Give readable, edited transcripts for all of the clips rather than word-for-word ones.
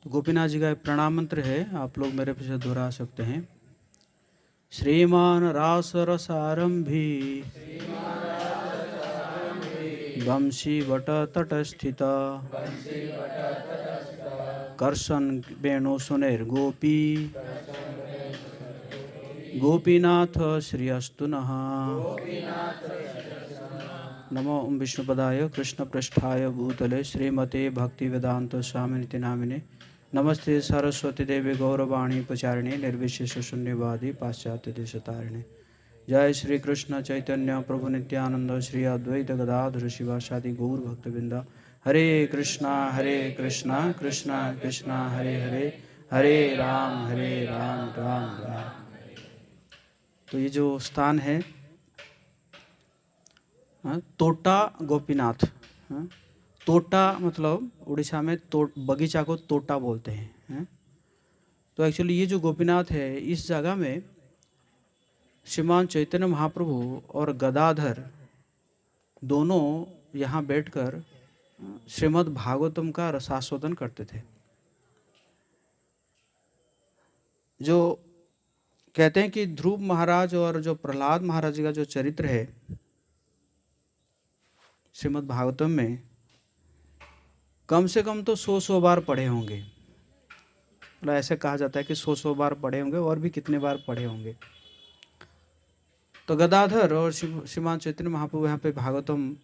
तो गोपीनाथ जी का एक प्रणाम मंत्र है, आप लोग मेरे पीछे दोहरा सकते हैं। श्रीमान रास रसारंभी वंशी वट तटस्थित कर्षण वेणु सुनेर गोपी गोपीनाथ श्रीअस्तु नः। नमो ओम विष्णुपदाय कृष्णपृष्ठाय भूतले श्रीमते भक्तिवेदांत स्वामिनिति नामिने नमस्ते सरस्वती देवी गौरवाणी प्रचारिणे निर्विशेष शून्यवादी पाश्चात्य देशतारिणे। जय श्री कृष्ण चैतन्य प्रभु नित्यानंद श्री अद्वैत गदाधर शिवासादि गौर भक्तवृंद। हरे कृष्णा कृष्णा कृष्णा हरे हरे, हरे राम राम राम। तो ये जो स्थान है तोटा गोपीनाथ। तोटा मतलब उड़ीसा में बगीचा को तोटा बोलते हैं। तो एक्चुअली ये जो गोपीनाथ है, इस जगह में श्रीमान चैतन्य महाप्रभु और गदाधर दोनों यहाँ बैठकर श्रीमद् भागवतम का रसास्वादन करते थे। जो कहते हैं कि ध्रुव महाराज और जो प्रहलाद महाराज का जो चरित्र है श्रीमद् भागवतम में, कम से कम तो 100 बार पढ़े होंगे। मतलब ऐसे कहा जाता है कि 100 बार पढ़े होंगे, और भी कितने बार पढ़े होंगे। तो गदाधर और श्रीमान चैतन्य महाप्रभु यहाँ पे भागवतम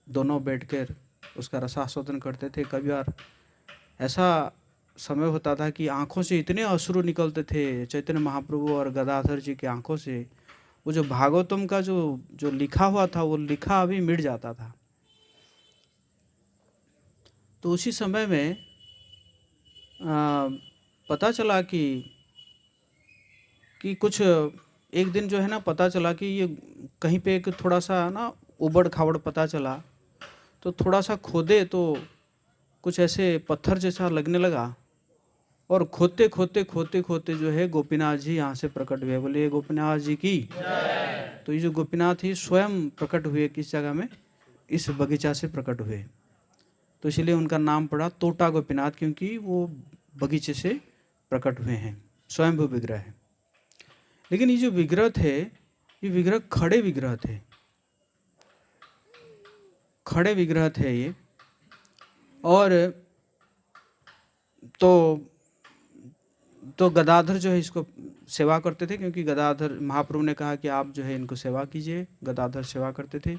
दोनों बैठकर उसका रसास्वादन करते थे। कभी बार ऐसा समय होता था कि आंखों से इतने अश्रु निकलते थे चैतन्य महाप्रभु और गदाधर जी की आंखों से, वो जो भागवतम का जो लिखा हुआ था वो लिखा अभी मिट जाता था। तो उसी समय में पता चला कि कुछ एक दिन जो है ना, पता चला कि ये कहीं पे एक थोड़ा सा ना उबड़ खाबड़ पता चला। तो थोड़ा सा खोदे तो कुछ ऐसे पत्थर जैसा लगने लगा, और खोदते खोदते खोदते खोदते जो है गोपीनाथ जी यहाँ से प्रकट हुए। बोले गोपीनाथ जी की। तो ये जो गोपीनाथ ही स्वयं प्रकट हुए किस जगह में, इस बगीचा से प्रकट हुए। तो इसलिए उनका नाम पड़ा तोटा गोपीनाथ, क्योंकि वो बगीचे से प्रकट हुए हैं, स्वयंभू विग्रह है। लेकिन ये जो विग्रह थे, ये विग्रह खड़े विग्रह थे, खड़े विग्रह थे ये। और तो गदाधर जो है इसको सेवा करते थे, क्योंकि गदाधर महाप्रभु ने कहा कि आप जो है इनको सेवा कीजिए। गदाधर सेवा करते थे।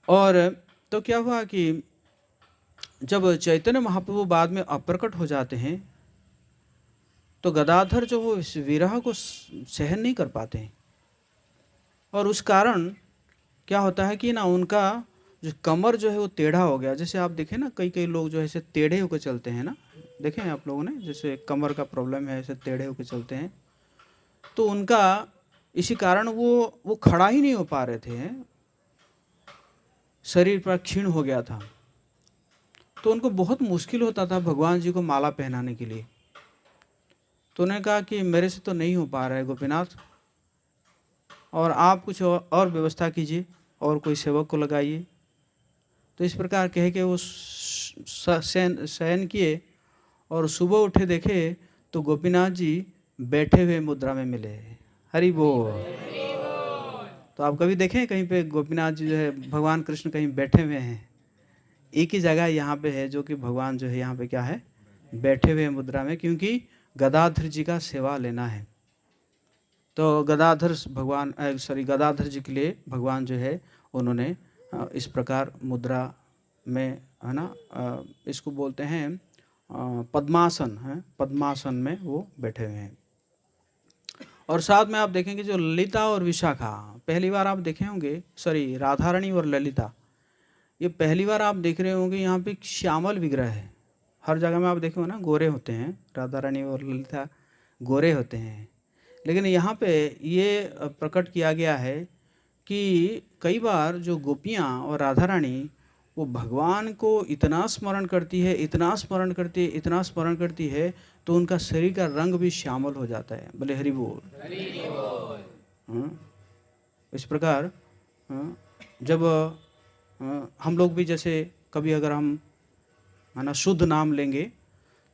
और तो क्या हुआ कि जब चैतन्य महाप्रभु बाद में अप्रकट हो जाते हैं, तो गदाधर जो वो इस विरह को सहन नहीं कर पाते हैं। और उस कारण क्या होता है कि ना उनका जो कमर जो है वो टेढ़ा हो गया। जैसे आप देखें ना, कई लोग जो है ऐसे टेढ़े होकर चलते हैं ना, देखें आप लोगों ने, जैसे कमर का प्रॉब्लम है, ऐसे टेढ़े होकर चलते हैं। तो उनका इसी कारण वो खड़ा ही नहीं हो पा रहे थे, शरीर पर क्षीण हो गया था। तो उनको बहुत मुश्किल होता था भगवान जी को माला पहनाने के लिए। तो उन्होंने कहा कि मेरे से तो नहीं हो पा रहा है गोपीनाथ, और आप कुछ और व्यवस्था कीजिए, और कोई सेवक को लगाइए। तो इस प्रकार कह के वो शयन किए, और सुबह उठे देखे तो गोपीनाथ जी बैठे हुए मुद्रा में मिले। हरि बोल। तो आप कभी देखें कहीं पे गोपीनाथ जी जो है, भगवान कृष्ण कहीं बैठे हुए हैं? एक ही जगह यहाँ पे है जो कि भगवान जो है यहाँ पे क्या है, बैठे हुए मुद्रा में, क्योंकि गदाधर जी का सेवा लेना है। तो गदाधर जी के लिए भगवान जो है उन्होंने इस प्रकार मुद्रा में, है ना, इसको बोलते हैं पद्मासन है, पद्मासन में वो बैठे हुए हैं। और साथ में आप देखेंगे जो ललिता और विशाखा, पहली बार आप देखे होंगे, राधा रानी और ललिता, ये पहली बार आप देख रहे होंगे। यहाँ पे श्यामल विग्रह है। हर जगह में आप देखे हो ना, गोरे होते हैं, राधा रानी और ललिता गोरे होते हैं। लेकिन यहाँ पे ये प्रकट किया गया है कि कई बार जो गोपियाँ और राधा रानी वो भगवान को इतना स्मरण करती है, इतना स्मरण करती है, इतना स्मरण करती है, तो उनका शरीर का रंग भी श्यामल हो जाता है। बोले हरि बोल। इस प्रकार जब हम लोग भी जैसे कभी अगर हम, है ना, शुद्ध नाम लेंगे,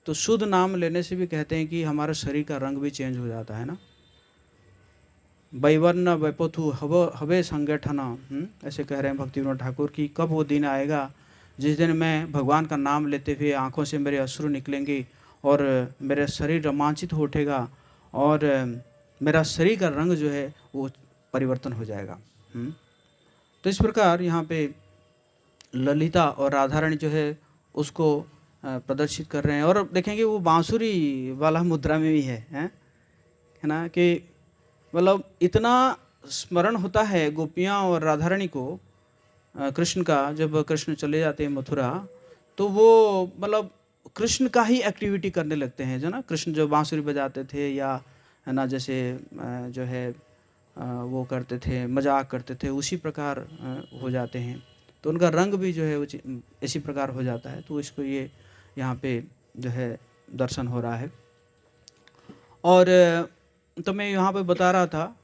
तो शुद्ध नाम लेने से भी कहते हैं कि हमारे शरीर का रंग भी चेंज हो जाता है ना। वैवर्ण वैपोथु हवे संगठन, ऐसे कह रहे हैं भक्ति विनोद ठाकुर की कब वो दिन आएगा जिस दिन मैं भगवान का नाम लेते हुए आंखों से मेरे अश्रु निकलेंगे और मेरा शरीर रोमांचित हो उठेगा और मेरा शरीर का रंग जो है वो परिवर्तन हो जाएगा। तो इस प्रकार यहाँ पे ललिता और राधा रानी जो है उसको प्रदर्शित कर रहे हैं। और देखेंगे वो बांसुरी वाला मुद्रा में भी है ना, कि मतलब इतना स्मरण होता है गोपियाँ और राधा रानी को कृष्ण का। जब कृष्ण चले जाते हैं मथुरा तो वो मतलब कृष्ण का ही एक्टिविटी करने लगते हैं, जो ना कृष्ण जो बांसुरी बजाते थे या है ना जैसे जो है वो करते थे, मजाक करते थे, उसी प्रकार हो जाते हैं। तो उनका रंग भी जो है इसी प्रकार हो जाता है। तो इसको ये यहाँ पे जो है दर्शन हो रहा है। और तो मैं यहाँ पे बता रहा था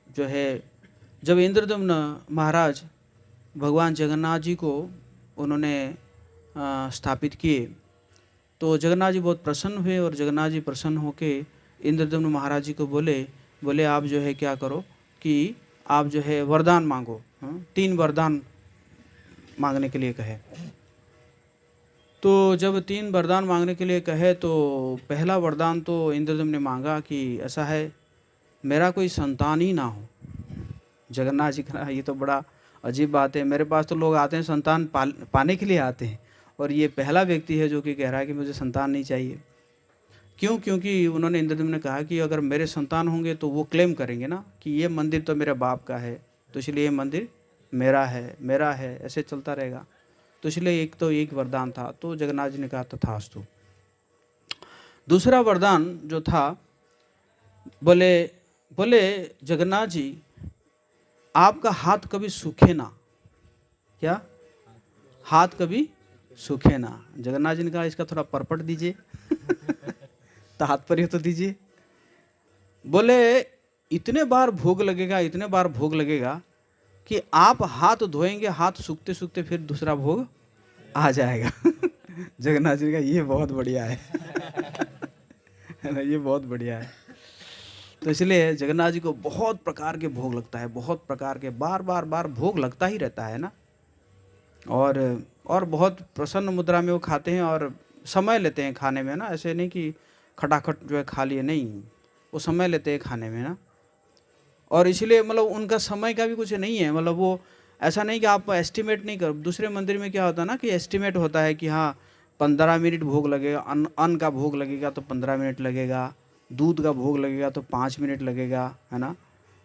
जो है जब इंद्रदम्न महाराज भगवान जगन्नाथ जी को उन्होंने स्थापित किए तो जगन्नाथ जी बहुत प्रसन्न हुए और जगन्नाथ जी प्रसन्न होके इंद्रदम्न महाराज जी को बोले आप जो है क्या करो कि आप जो है वरदान मांगो। 3 वरदान मांगने के लिए कहे। तो जब 3 वरदान मांगने के लिए कहे तो पहला वरदान तो इंद्रदम्न ने मांगा कि ऐसा है मेरा कोई संतान ही ना हो। जगन्नाथ जी का ये तो बड़ा अजीब बात है, मेरे पास तो लोग आते हैं संतान पाने के लिए आते हैं और ये पहला व्यक्ति है जो कि कह रहा है कि मुझे संतान नहीं चाहिए। क्यों? क्योंकि उन्होंने इंद्रदम्न ने कहा कि अगर मेरे संतान होंगे तो वो क्लेम करेंगे ना कि ये मंदिर तो मेरे बाप का है, तो इसलिए ये मंदिर मेरा है, ऐसे चलता रहेगा। तो इसलिए एक वरदान था। तो जगन्नाथ जी ने कहा तथास्तु। दूसरा वरदान जो था बोले जगन्नाथ जी आपका हाथ कभी सूखे ना। क्या? हाथ कभी सूखे ना। जगन्नाथ जी ने कहा इसका थोड़ा परपट दीजिए तात्पर्य तो दीजिए। बोले इतने बार भोग लगेगा कि आप हाथ धोएंगे, हाथ सूखते सूखते फिर दूसरा भोग आ जाएगा जगन्नाथ जी का ये बहुत बढ़िया है ना, ये बहुत बढ़िया है। तो इसलिए जगन्नाथ जी को बहुत प्रकार के भोग लगता है, बहुत प्रकार के बार भोग लगता ही रहता है ना। और बहुत प्रसन्न मुद्रा में वो खाते हैं और समय लेते हैं खाने में ना, ऐसे नहीं कि खटाखट जो है खा लिए, नहीं, वो समय लेते हैं खाने में ना। और इसलिए मतलब उनका समय का भी कुछ नहीं है, मतलब वो ऐसा नहीं कि आप एस्टिमेट नहीं कर। दूसरे मंदिर में क्या होता है ना कि एस्टिमेट होता है कि हाँ 15 मिनट भोग लगेगा, अन्न का भोग लगेगा तो 15 मिनट लगेगा, दूध का भोग लगेगा तो 5 मिनट लगेगा, है ना,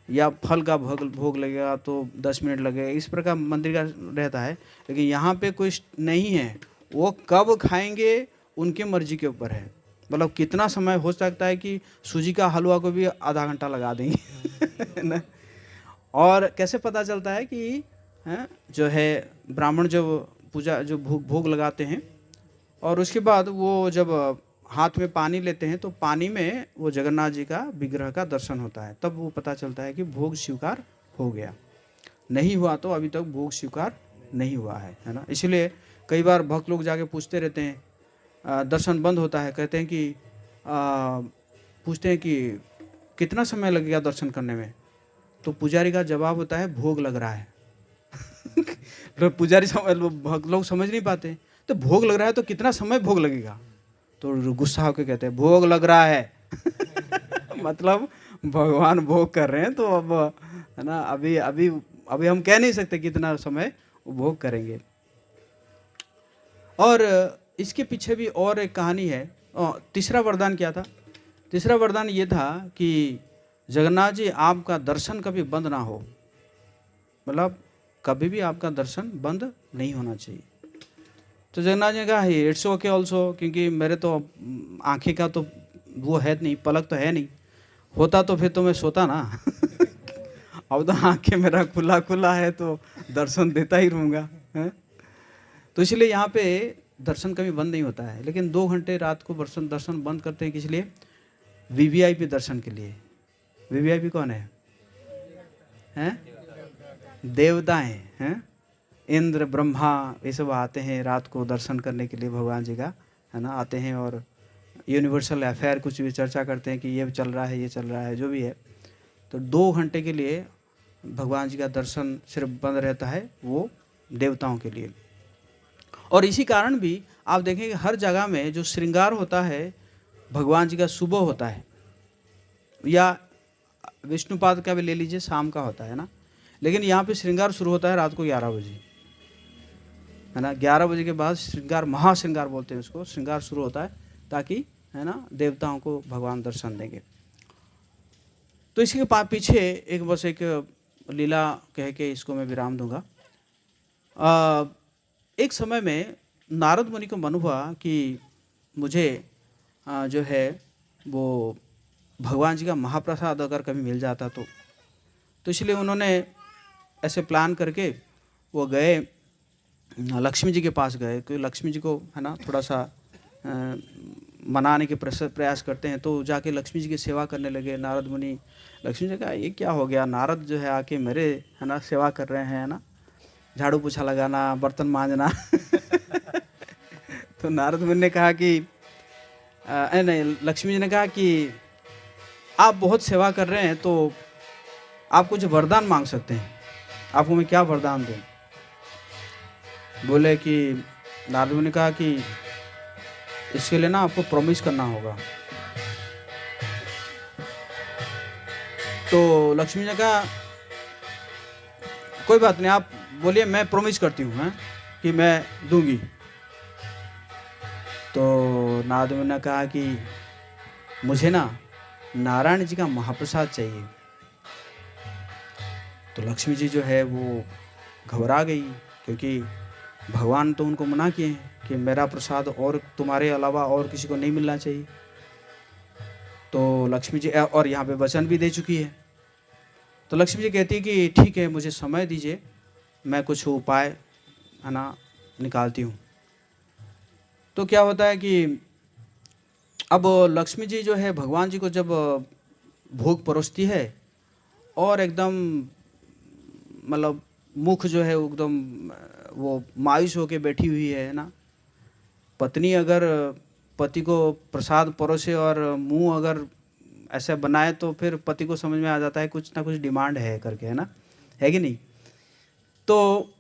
या फल का भोग लगेगा तो 10 मिनट लगेगा। इस प्रकार मंदिर का रहता है। लेकिन यहाँ पे कोई नहीं है, वो कब खाएंगे उनके मर्जी के ऊपर है। मतलब कितना समय हो सकता है कि सूजी का हलवा को भी आधा घंटा लगा देंगे ना। और कैसे पता चलता है कि जो है ब्राह्मण जब पूजा जो भोग लगाते हैं और उसके बाद वो जब हाथ में पानी लेते हैं तो पानी में वो जगन्नाथ जी का विग्रह का दर्शन होता है, तब वो पता चलता है कि भोग स्वीकार हो गया। नहीं हुआ तो अभी तक भोग स्वीकार नहीं हुआ है ना। इसलिए कई बार भक्त लोग जाके पूछते रहते हैं, दर्शन बंद होता है, कहते हैं कि पूछते हैं कि कितना समय लगेगा दर्शन करने में, तो पुजारी का जवाब होता है भोग लग रहा है पुजारी भक्त लोग समझ नहीं पाते, तो भोग लग रहा है तो कितना समय भोग लगेगा, तो गुस्सा होकर कहते हैं भोग लग रहा है मतलब भगवान भोग कर रहे हैं, तो अब है ना अभी हम कह नहीं सकते कितना समय वो भोग करेंगे। और इसके पीछे भी और एक कहानी है। तीसरा वरदान क्या था? तीसरा वरदान ये था कि जगन्नाथ जी आपका दर्शन कभी बंद ना हो, मतलब कभी भी आपका दर्शन बंद नहीं होना चाहिए। तो जगन्नाथ जी ने कहा इट्स ओके ऑल्सो, क्योंकि मेरे तो आंखें का तो वो है नहीं, पलक तो है नहीं, होता तो फिर तो मैं सोता ना अब तो आंखें मेरा खुला है तो दर्शन देता ही रहूँगा। तो इसलिए यहाँ पे दर्शन कभी बंद नहीं होता है। लेकिन 2 घंटे रात को दर्शन बंद करते हैं, किस लिए? वीवीआईपी दर्शन के लिए। वीवीआईपी कौन है? देवताएं हैं, इंद्र ब्रह्मा ये सब आते हैं रात को दर्शन करने के लिए भगवान जी का, है ना, आते हैं और यूनिवर्सल अफेयर कुछ भी चर्चा करते हैं कि ये चल रहा है, ये चल रहा है, जो भी है। तो 2 घंटे के लिए भगवान जी का दर्शन सिर्फ बंद रहता है, वो देवताओं के लिए। और इसी कारण भी आप देखेंगे हर जगह में जो श्रृंगार होता है भगवान जी का सुबह होता है, या विष्णुपाद का भी ले लीजिए, शाम का होता है ना, लेकिन यहाँ पे श्रृंगार शुरू होता है रात को 11 बजे, है ना। 11 बजे के बाद श्रृंगार, महाश्रृंगार बोलते हैं उसको, श्रृंगार शुरू होता है ताकि, है ना, देवताओं को भगवान दर्शन देंगे। तो इसके पीछे एक बस एक लीला कह के इसको मैं विराम दूंगा। एक समय में नारद मुनि को मन हुआ कि मुझे जो है वो भगवान जी का महाप्रसाद अगर कभी मिल जाता तो इसलिए उन्होंने ऐसे प्लान करके वो गए, लक्ष्मी जी के पास गए, क्योंकि लक्ष्मी जी को, है ना, थोड़ा सा मनाने के प्रयास करते हैं। तो जाके लक्ष्मी जी की सेवा करने लगे नारद मुनि। लक्ष्मी जी कहा ये क्या हो गया, नारद जो है आके मेरे, है ना, सेवा कर रहे हैं, है ना, झाड़ू पोछा लगाना, बर्तन मांजना। तो नारद मुनि ने कहा कि नहीं, लक्ष्मी जी ने कहा कि आप बहुत सेवा कर रहे हैं तो आप कुछ वरदान मांग सकते हैं, आपको मैं क्या वरदान दूं। बोले कि नारद मुनि ने कहा कि इसके लिए ना आपको प्रॉमिस करना होगा। तो लक्ष्मी ने कहा कोई बात नहीं, आप बोलिए, मैं प्रॉमिस करती हूँ कि मैं दूंगी। तो नारद मुनि ने कहा कि मुझे ना नारायण जी का महाप्रसाद चाहिए। तो लक्ष्मी जी जो है वो घबरा गई, क्योंकि भगवान तो उनको मना किए हैं कि मेरा प्रसाद और तुम्हारे अलावा और किसी को नहीं मिलना चाहिए। तो लक्ष्मी जी, और यहाँ पे वचन भी दे चुकी है। तो लक्ष्मी जी कहती है कि ठीक है, मुझे समय दीजिए, मैं कुछ उपाय, है ना, निकालती हूँ। तो क्या होता है कि अब लक्ष्मी जी जो है भगवान जी को जब भोग परोसती है और एकदम, मतलब मुख जो है एकदम वो मायूस होके बैठी हुई है ना। पत्नी अगर पति को प्रसाद परोसे और मुंह अगर ऐसे बनाए तो फिर पति को समझ में आ जाता है कुछ ना कुछ डिमांड है करके, है ना, है कि नहीं। तो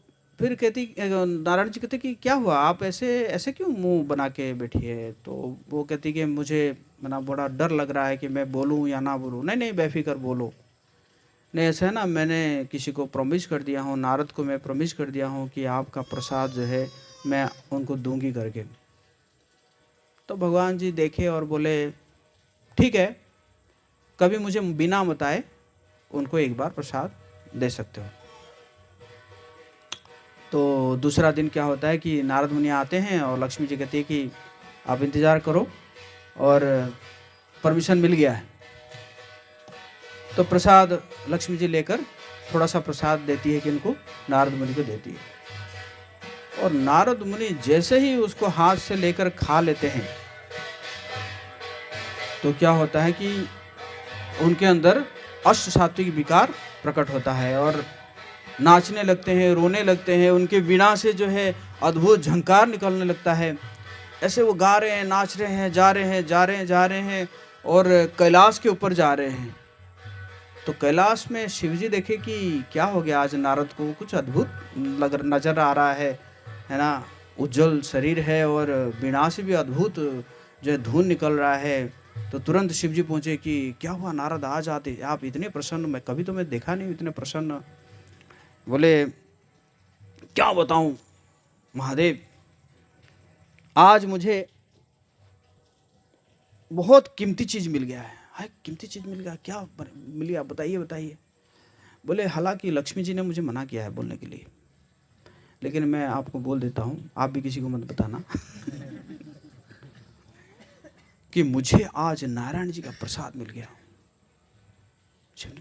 फिर कहती, नारायण जी कहते कि क्या हुआ, आप ऐसे ऐसे क्यों मुंह बना के बैठी है। तो वो कहती कि मुझे ना बड़ा डर लग रहा है कि मैं बोलूँ या ना बोलूँ। नहीं नहीं, बेफिक्र बोलो। नहीं, ऐसा है ना, मैंने किसी को प्रॉमिस कर दिया हूँ, नारद को मैं प्रॉमिस कर दिया हूँ कि आपका प्रसाद जो है मैं उनको दूंगी करके। तो भगवान जी देखे और बोले ठीक है, कभी मुझे बिना बताए उनको एक बार प्रसाद दे सकते हो। तो दूसरा दिन क्या होता है कि नारद मुनि आते हैं और लक्ष्मी जी कहती है कि आप इंतज़ार करो, और परमिशन मिल गया है। तो प्रसाद लक्ष्मी जी लेकर थोड़ा सा प्रसाद देती है कि इनको, नारद मुनि को देती है। और नारद मुनि जैसे ही उसको हाथ से लेकर खा लेते हैं तो क्या होता है कि उनके अंदर अष्ट सात्विक विकार प्रकट होता है और नाचने लगते हैं, रोने लगते हैं। उनके वीणा से जो है अद्भुत झंकार निकलने लगता है। ऐसे वो गा रहे हैं, नाच रहे हैं, जा रहे हैं, जा रहे हैं, जा रहे हैं, और कैलाश के ऊपर जा रहे हैं। तो कैलाश में शिवजी देखे कि क्या हो गया, आज नारद को कुछ अद्भुत नजर आ रहा है ना। उज्जवल शरीर है और वीणा से भी अद्भुत जो है धुन निकल रहा है। तो तुरंत शिवजी पहुँचे कि क्या हुआ नारद, आज आते आप इतने प्रसन्न, मैं कभी तो मैं देखा नहीं इतने प्रसन्न। बोले क्या बताऊं महादेव, आज मुझे बहुत कीमती चीज़ मिल गया है। हाय, कीमती चीज़ मिल गया, क्या मिल गया, बताइए बताइए। बोले हालांकि लक्ष्मी जी ने मुझे मना किया है बोलने के लिए, लेकिन मैं आपको बोल देता हूँ, आप भी किसी को मत बताना कि मुझे आज नारायण जी का प्रसाद मिल गया।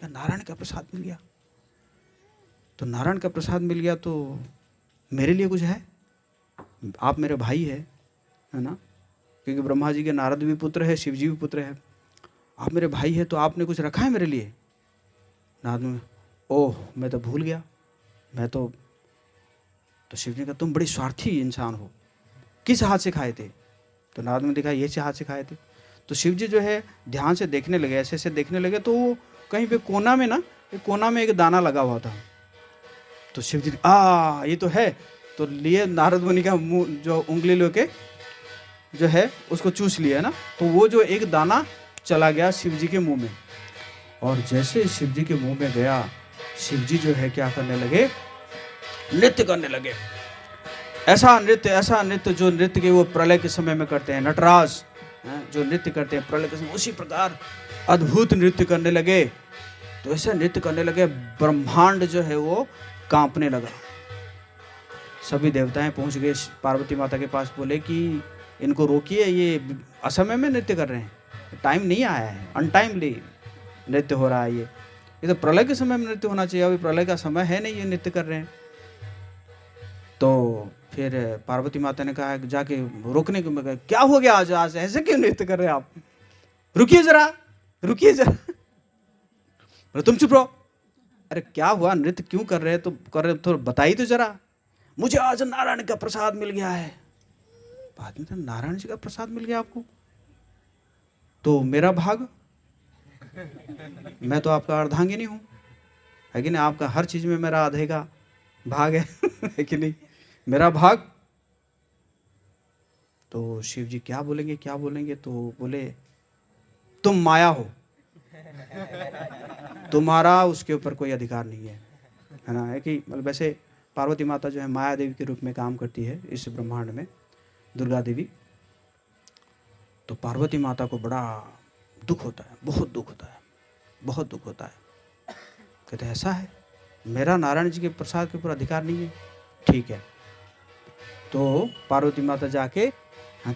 नारायण का प्रसाद मिल गया, तो नारायण का प्रसाद मिल गया तो मेरे लिए कुछ है, आप मेरे भाई है ना, क्योंकि ब्रह्मा जी के नारद भी पुत्र है, शिव जी भी पुत्र है। आप मेरे भाई है तो आपने कुछ रखा है मेरे लिए। नारद में, ओह मैं तो भूल गया, मैं तो शिव जी का, तुम बड़ी स्वार्थी इंसान हो, किस हाथ से खाए थे। तो नारद ने देखा ये से हाथ से खाए थे। तो शिव जी जो है ध्यान से देखने लगे, ऐसे ऐसे देखने लगे, तो वो कहीं पे कोना में ना, एक कोना में एक दाना लगा हुआ था। तो शिव जी ने ये तो है, तो लिए नारद मुनि का मुंह जो उंगली लेके जो है उसको चूस लिया ना, तो वो जो एक दाना चला गया शिव जी के मुंह में। और जैसे शिव जी के मुंह में गया, शिव जी जो है क्या करने लगे, नृत्य करने लगे। ऐसा नृत्य जो नृत्य के वो प्रलय के समय में करते हैं, नटराज जो नृत्य करते हैं प्रलय के समय, उसी प्रकार अद्भुत नृत्य करने लगे। तो ऐसे नृत्य करने लगे, ब्रह्मांड जो है वो कांपने लगा। सभी देवताएं पहुंच गए पार्वती माता के पास, बोले कि इनको रोकिए, ये असमय में नृत्य कर रहे हैं, टाइम नहीं आया है, अनटाइमली नृत्य हो रहा है, ये तो प्रलय के समय में नृत्य होना चाहिए, अभी प्रलय का समय है नहीं, ये नृत्य कर रहे हैं। तो फिर पार्वती माता ने कहा जाके रोकने को, मैं क्या हो गया आज ऐसे क्यों नृत्य कर रहे हैं आप, रुकिए जरा। तुम चुप रहो। अरे क्या हुआ, नृत्य क्यों कर रहे हैं, तो कर रहे तो बताइए तो जरा। मुझे आज नारायण का प्रसाद मिल गया है। बाद में तो नारायण जी का प्रसाद मिल गया आपको, तो मेरा भाग, मैं तो आपका अर्धांगिनी हूं, है कि नहीं, आपका हर चीज में मेरा आधे का भाग है कि नहीं, मेरा भाग। तो शिव जी क्या बोलेंगे, तो बोले तुम माया हो, तुम्हारा उसके ऊपर कोई अधिकार नहीं है ना, है कि मतलब वैसे पार्वती माता जो है माया देवी के रूप में काम करती है इस ब्रह्मांड में, दुर्गा देवी। तो पार्वती माता को बड़ा दुख होता है, बहुत दुख होता है। कहते ऐसा है, मेरा नारायण जी के प्रसाद के ऊपर अधिकार नहीं है, ठीक है। तो पार्वती माता जाके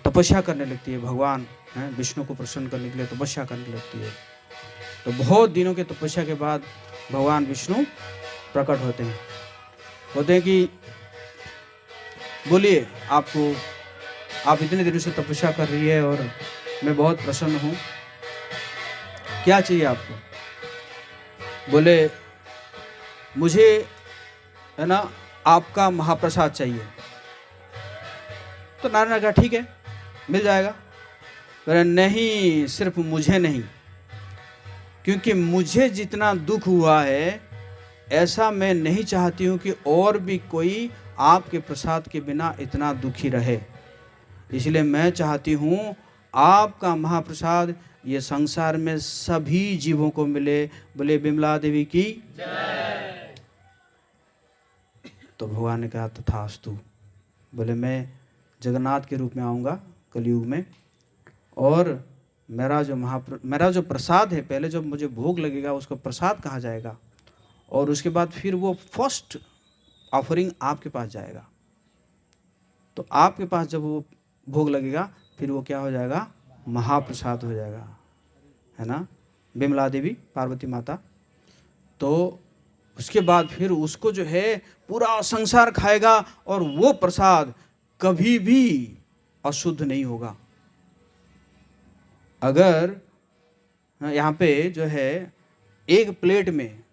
तपस्या करने लगती है, भगवान विष्णु को प्रसन्न करने के लिए तपस्या करने लगती है। तो बहुत दिनों के तपस्या के बाद भगवान विष्णु प्रकट होते हैं कि बोलिए, आप इतने दिनों से तपस्या कर रही है और मैं बहुत प्रसन्न हूँ, क्या चाहिए आपको। बोले मुझे है ना आपका महाप्रसाद चाहिए। तो नारायण ने कहा ठीक है, मिल जाएगा। बोले नहीं, सिर्फ मुझे नहीं, क्योंकि मुझे जितना दुख हुआ है ऐसा मैं नहीं चाहती हूँ कि और भी कोई आपके प्रसाद के बिना इतना दुखी रहे, इसलिए मैं चाहती हूँ आपका महाप्रसाद ये संसार में सभी जीवों को मिले। बोले बिमला देवी की जय। तो भगवान ने कहा तथास्तु। बोले मैं जगन्नाथ के रूप में आऊँगा कलयुग में, और मेरा जो प्रसाद है, पहले जो मुझे भोग लगेगा उसको प्रसाद कहा जाएगा, और उसके बाद फिर वो फर्स्ट ऑफरिंग आपके पास जाएगा। तो आपके पास जब वो भोग लगेगा फिर वो क्या हो जाएगा, महाप्रसाद हो जाएगा, है ना, बिमला देवी पार्वती माता। तो उसके बाद फिर उसको जो है पूरा संसार खाएगा, और वो प्रसाद कभी भी अशुद्ध नहीं होगा। अगर यहाँ पे जो है एक प्लेट में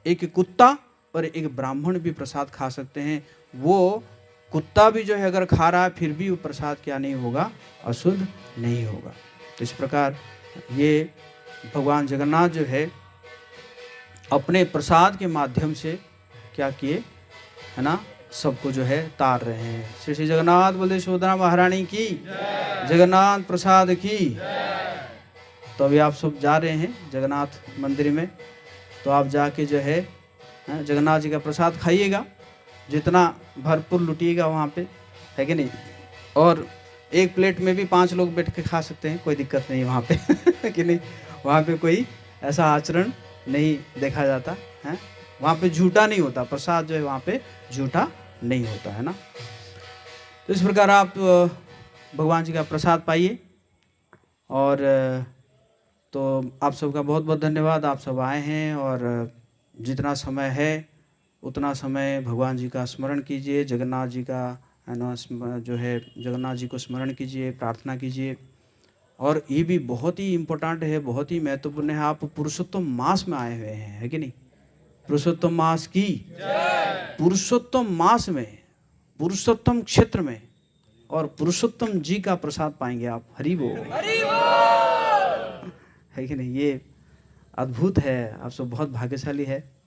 एक कुत्ता और एक ब्राह्मण भी प्रसाद खा सकते हैं, वो कुत्ता भी जो है अगर खा रहा है फिर भी वो प्रसाद क्या नहीं होगा, अशुद्ध नहीं होगा। तो इस प्रकार ये भगवान जगन्नाथ जो है अपने प्रसाद के माध्यम से क्या किए, है ना, सबको जो है तार रहे हैं। श्री श्री जगन्नाथ बलदेव सुभद्रा महारानी की, जगन्नाथ प्रसाद की। तो अभी आप सब जा रहे हैं जगन्नाथ मंदिर में, तो आप जाके जो है जगन्नाथ जी का प्रसाद खाइएगा, जितना भरपूर लुटिएगा वहाँ पे, है कि नहीं। और एक प्लेट में भी 5 लोग बैठ के खा सकते हैं, कोई दिक्कत नहीं वहाँ पे है कि नहीं। वहाँ पे कोई ऐसा आचरण नहीं देखा जाता है, वहाँ पे झूठा नहीं होता, प्रसाद जो है वहाँ पे झूठा नहीं होता, है ना। तो इस प्रकार आप भगवान जी का प्रसाद पाइए। और तो आप सबका बहुत बहुत धन्यवाद, आप सब आए हैं, और जितना समय है उतना समय भगवान जी का स्मरण कीजिए, जगन्नाथ जी का है ना जो है जगन्नाथ जी को स्मरण कीजिए, प्रार्थना कीजिए। और ये भी बहुत ही इम्पोर्टेंट है, बहुत ही महत्वपूर्ण है, आप पुरुषोत्तम मास में आए हुए हैं, है कि नहीं। पुरुषोत्तम मास की, पुरुषोत्तम मास में, पुरुषोत्तम क्षेत्र में और पुरुषोत्तम जी का प्रसाद पाएंगे आप। हरि बोल, है कि नहीं? ये अद्भुत है, आप सब बहुत भाग्यशाली है।